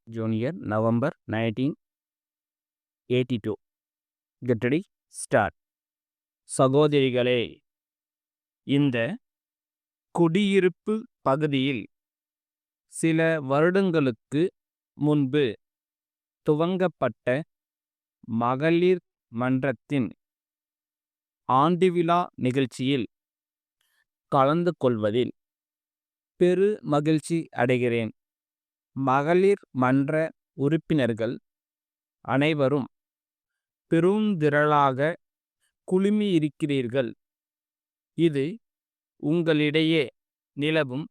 Junior, November 1982. Get ready, start. சகோதரிகளே, இந்த குடியிருப்பு பகுதியில் சில வருடங்களுக்கு முன்பு துவங்கப்பட்ட மகளிர் மன்றத்தின் ஆண்டு விழா நிகழ்ச்சியில் கலந்து கொள்வதில் பெரு மகிழ்ச்சி அடைகிறேன். மகளிர் மன்ற உறுப்பினர்கள் அனைவரும் பெருந்திரளாக குழுமியிருக்கிறீர்கள். இது உங்களிடையே நிலவும்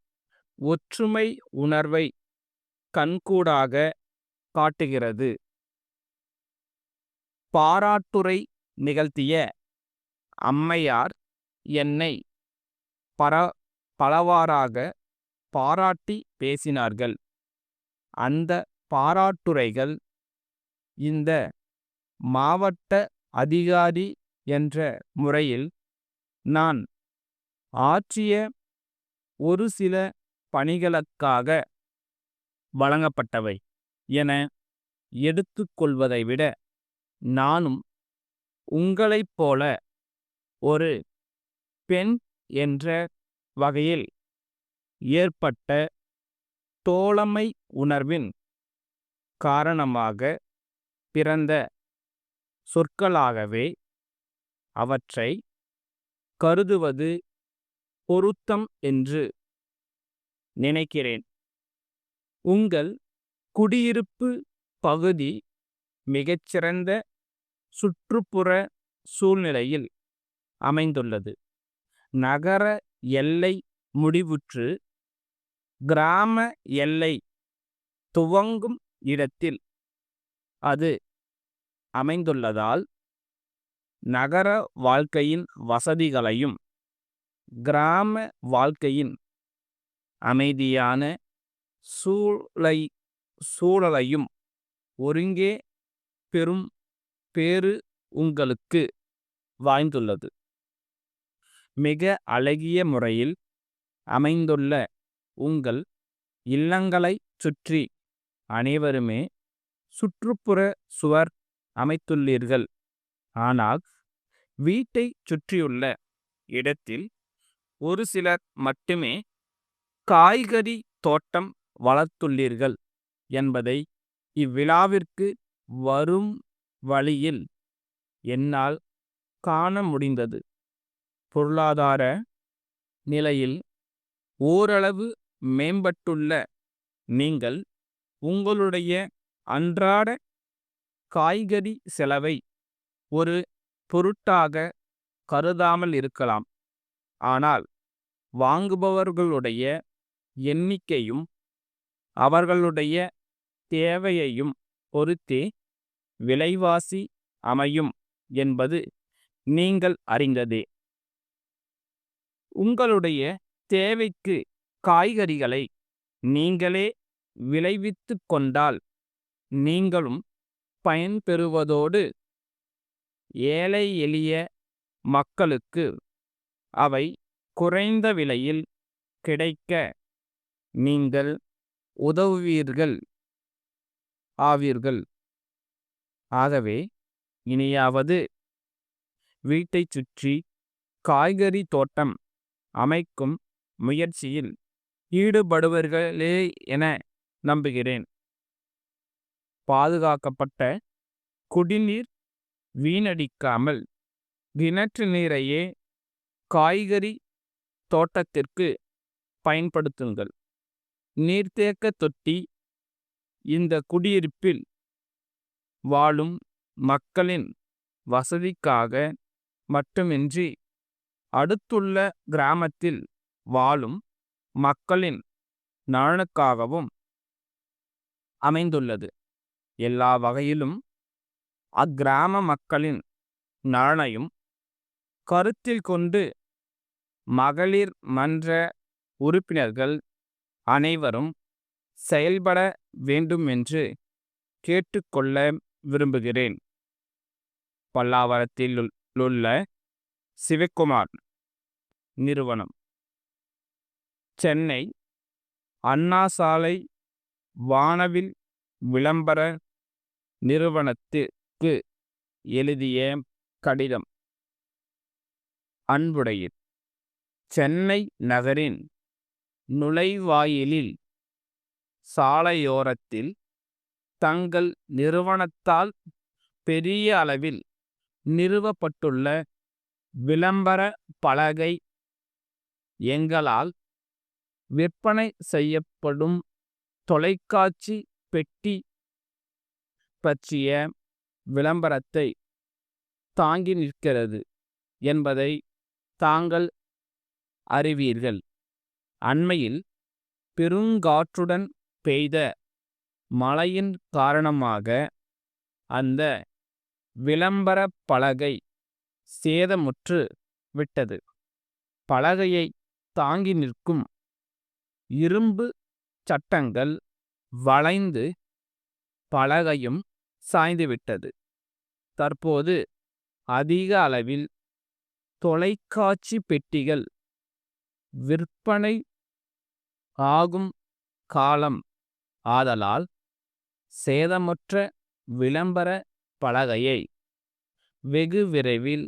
ஒற்றுமை உணர்வை கண்கூடாக காட்டுகிறது. பாராட்டுரை நிகழ்த்திய அம்மையார் என்னை பலவாறாக பாராட்டி பேசினார்கள். அந்த பாராட்டுரைகள் இந்த மாவட்ட அதிகாரி என்ற முறையில் நான் ஆற்றிய ஒரு சில பணிகளுக்காக வழங்கப்பட்டவை என எடுத்துக்கொள்வதை விட, நானும் உங்களைப் போல ஒரு பெண் என்ற வகையில் ஏற்பட்ட தோழமை உணர்வின் காரணமாக பிறந்த சொற்களாகவே அவற்றை கருதுவது பொருத்தம் என்று நினைக்கிறேன். உங்கள் குடியிருப்பு பகுதி மிகச்சிறந்த சுற்றுப்புற சூழ்நிலையில் அமைந்துள்ளது. நகர எல்லை முடிவுற்று கிராம எல்லை துவங்கும் இடத்தில் அது அமைந்துள்ளதால் நகர வாழ்க்கையின் வசதிகளையும் கிராம வாழ்க்கையின் அமைதியான சூழலையும் ஒருங்கே பெறும் பேறு உங்களுக்கு வாய்ந்துள்ளது. மிக அழகிய முறையில் அமைந்துள்ள உங்கள் இல்லங்களைச் சுற்றி அனைவருமே சுற்றுப்புற சுவர் அமைத்துள்ளீர்கள். ஆனால் வீட்டைச் சுற்றியுள்ள இடத்தில் ஒரு சிலர் மட்டுமே காய்கறி தோட்டம் வளர்த்துள்ளீர்கள் என்பதை இவ்விழாவிற்கு வரும் வழியில் என்னால் காண முடிந்தது. பொருளாதார நிலையில் ஓரளவு மேம்பட்டுள்ள நீங்கள் உங்களுடைய அன்றாட காய்கறி செலவை ஒரு பொருட்டாக கருதாமல் இருக்கலாம். ஆனால் வாங்குபவர்களுடைய எண்ணிக்கையும் அவர்களுடைய தேவையையும் பொறுத்தே விலைவாசி அமையும் என்பது நீங்கள் அறிந்ததே. உங்களுடைய தேவைக்கு காய்கறிகளை நீங்களே விளைவித்து கொண்டால் நீங்களும் பயன்பெறுவதோடு ஏழை எளிய மக்களுக்கு அவை குறைந்த விலையில் கிடைக்க நீங்கள் ஆவீர்கள். ஆகவே இனியாவது வீட்டைச் சுற்றி காய்கறி தோட்டம் அமைக்கும் முயற்சியில் ஈடுபடுவீர்களே என நம்புகிறேன். பாதுகாக்கப்பட்ட குடிநீர் வீணடிக்காமல் கிணற்று நீரையே காய்கறி தோட்டத்திற்கு பயன்படுத்துங்கள். நீர்த்தேக்க தொட்டி இந்த குடியிருப்பில் வாழும் மக்களின் வசதிக்காக மட்டுமின்றி அடுத்துள்ள கிராமத்தில் வாழும் மக்களின் நலனுக்காகவும் அமைந்துள்ளது. எல்லா வகையிலும் அக்கிராம மக்களின் நலனையும் கருத்தில் கொண்டு மகளிர் மன்ற உறுப்பினர்கள் அனைவரும் செயல்பட வேண்டுமென்று கேட்டுக்கொள்ள விரும்புகிறேன். பல்லாவரத்திலுள்ள சிவக்குமார் நிறுவனம், சென்னை, அண்ணா சாலை, வானவில் விளம்பர நிறுவனத்திற்கு எழுதிய கடிதம். அன்புடையீர், சென்னை நகரின் நுழைவாயிலில் சாலையோரத்தில் தங்கள் நிறுவனத்தால் பெரிய அளவில் நிறுவப்பட்டுள்ள விளம்பர பலகை எங்களால் விற்பனை செய்யப்படும் தொலைக்காட்சி பெட்டி பற்றிய விளம்பரத்தை தாங்கி நிற்கிறது என்பதை தாங்கள் அறிவீர்கள். அண்மையில் பெருங்காற்றுடன் பெய்த மழையின் காரணமாக அந்த விளம்பர பலகை சேதமுற்று விட்டது. பலகையை தாங்கி நிற்கும் இரும்பு சட்டங்கள் வளைந்து பலகையும் சாய்ந்துவிட்டது. தற்போது அதிக அளவில் தொலைக்காட்சி பெட்டிகள் விற்பனை ஆகும் காலம் ஆதலால் சேதமுற்ற விளம்பர பலகையை வெகு விரைவில்